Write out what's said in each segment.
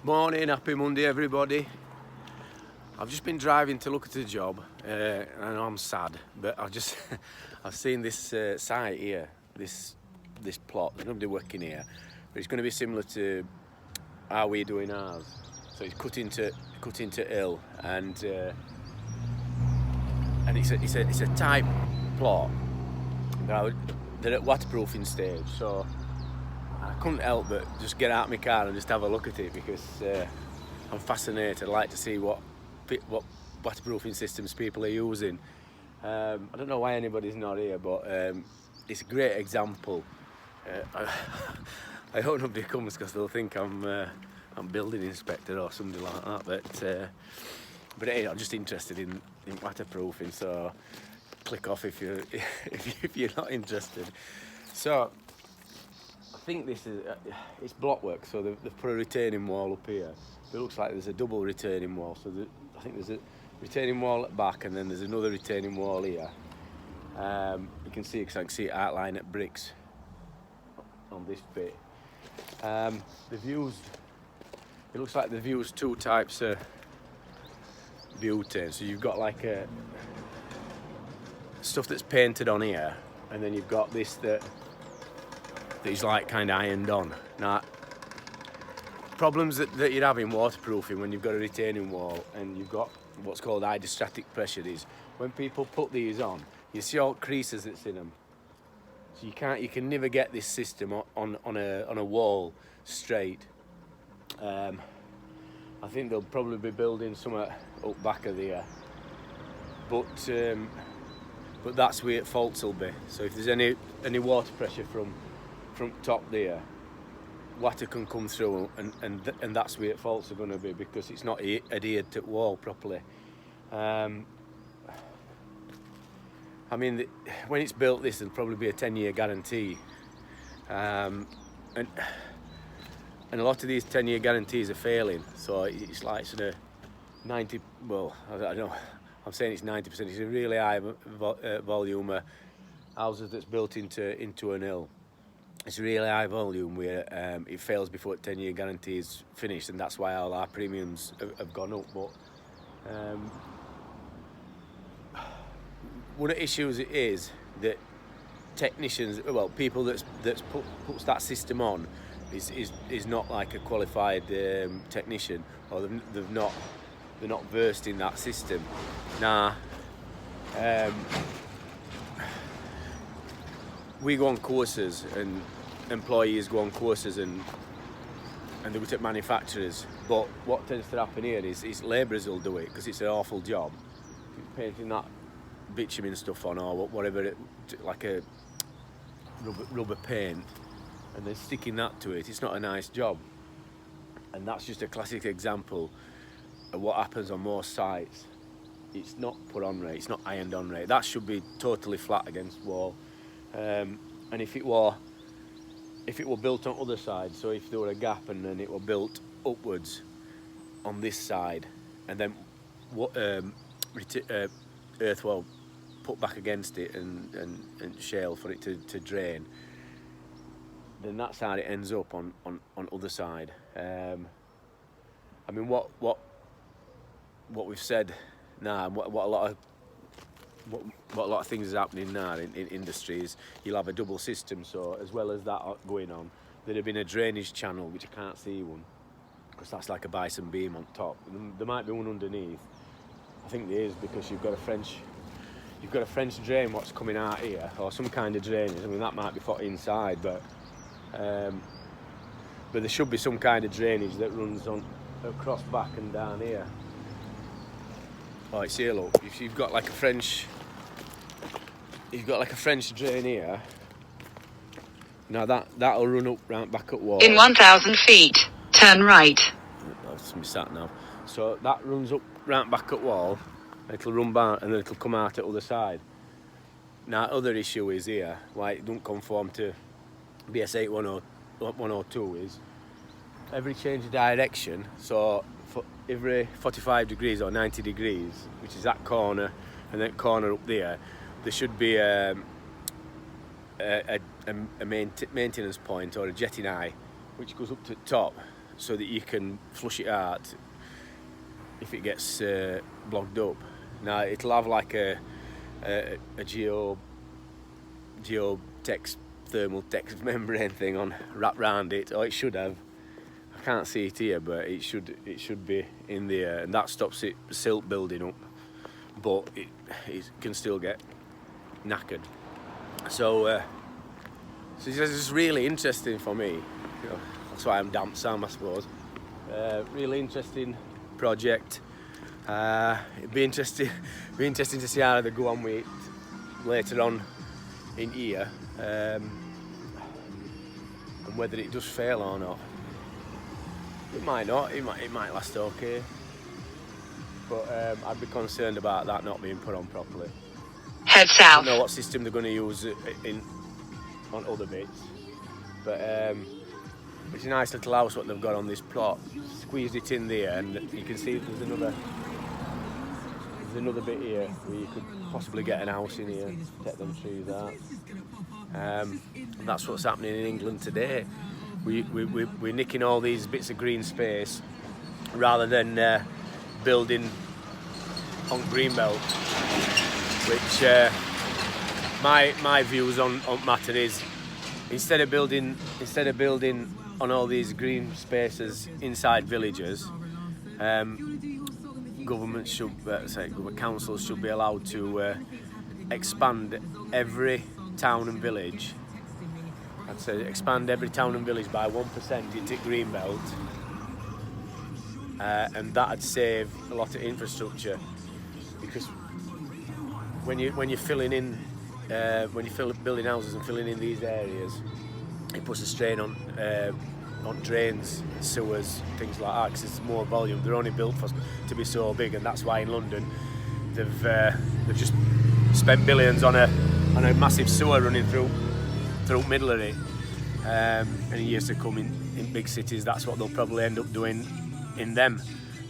Morning, happy Monday everybody. I've just been driving to look at a job and I'm sad, but I've seen this site here, this plot. There's nobody working here, but it's going to be similar to how we're doing ours. So it's cut into hill, and it's a type plot. They're at waterproofing stage, so I couldn't help but just get out of my car and just have a look at it because I'm fascinated. I like to see what waterproofing systems people are using. I don't know why anybody's not here, but it's a great example. I hope nobody comes because they'll think I'm building inspector or something like that. But anyway, I'm just interested in waterproofing, so click off if you're not interested. So I think this is it's blockwork, so they've put a retaining wall up here. It looks like there's a double retaining wall, so I think there's a retaining wall at the back and then there's another retaining wall here. You can see, because I can see it outline at bricks on this bit. It looks like they've used two types of butane. So you've got like stuff that's painted on here, and then you've got this that is like kind of ironed on. Now, problems that you'd have in waterproofing when you've got a retaining wall and you've got what's called hydrostatic pressure is when people put these on, you see all creases that's in them. So you can never get this system on a wall straight. I think they'll probably be building some up back of there, but that's where faults will be. So if there's any water pressure from top there, water can come through, and that's where faults are going to be because it's not adhered to the wall properly. I mean, when it's built, this will probably be a 10-year guarantee, and a lot of these 10-year guarantees are failing. So it's like sort of 90. Well, I don't know. I'm saying it's 90%. It's a really high volume of houses that's built into an hill. It's a really high volume where it fails before the 10-year guarantee is finished, and that's why all our premiums have gone up. But one of the issues is that technicians, well, people that's puts that system on is not like a qualified technician, or they're not versed in that system. Now, we go on courses, and employees go on courses, and they work at manufacturers. But what tends to happen here is labourers will do it because it's an awful job. Painting that bitumen stuff on, or whatever, like a rubber paint, and then sticking that to it. It's not a nice job, and that's just a classic example of what happens on most sites. It's not put on right, it's not ironed on right. That should be totally flat against wall. And if it were built on other sides, so if there were a gap and then it were built upwards on this side, and then earth were put back against it and shale for it to drain, then that's how it ends up on other side. I mean, what we've said now, and what a lot of things is happening now in industries, you'll have a double system. So as well as that going on, there'd have been a drainage channel, which I can't see one because that's like a bison beam on top. There might be one underneath. I think there is, because you've got a French drain what's coming out here, or some kind of drainage. I mean, that might be put inside, but there should be some kind of drainage that runs on across back and down here. Oh, it's here, look. If you've got like a French drain here. Now that'll run up round back at wall. In 1,000 feet, turn right. That's me sat now. So that runs up round back at wall. It'll run back and then it'll come out at the other side. Now, other issue is here, why it don't conform to BS 8102 is every change of direction. So for every 45 degrees or 90 degrees, which is that corner and that corner up there should be a maintenance point or a jetting eye which goes up to the top so that you can flush it out if it gets blocked up. Now it'll have like a thermal text membrane thing on wrapped round it, or it should have. I can't see it here, but it should be in there, and that stops it silt building up, but it can still get knackered. So so it's just really interesting for me. You know, that's why I'm damp Sam, I suppose. Really interesting project. It'd be interesting to see how they go on with it later on in year, and whether it does fail or not. It might not. It might last okay, but I'd be concerned about that not being put on properly. Head I south. don't know what system they're going to use on other bits, but it's a nice little house what they've got on this plot. Squeezed it in there, and you can see there's another bit here where you could possibly get an house in here, take them trees out. And that's what's happening in England today. We're nicking all these bits of green space rather than building on greenbelt, which my views on matter is instead of building on all these green spaces inside villages, government councils should be allowed to expand every town and village. I'd say expand every town and village by 1% into greenbelt, and that'd save a lot of infrastructure, because when you're filling in, building houses and filling in these areas, it puts a strain on drains, sewers, things like that, because it's more volume. They're only built to be so big, and that's why in London they've just spent billions on a massive sewer running through middle of it. And in years to come in big cities, that's what they'll probably end up doing in them,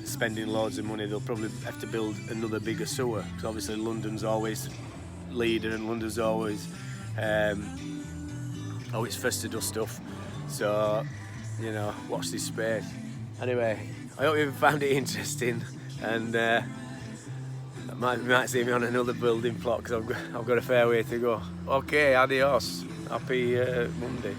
spending loads of money. They'll probably have to build another bigger sewer, because obviously London's always leader, and London's always first to do stuff. So, you know, watch this space. Anyway, I hope you found it interesting, and you might see me on another building plot, because I've got a fair way to go. Okay, adios. Happy Monday.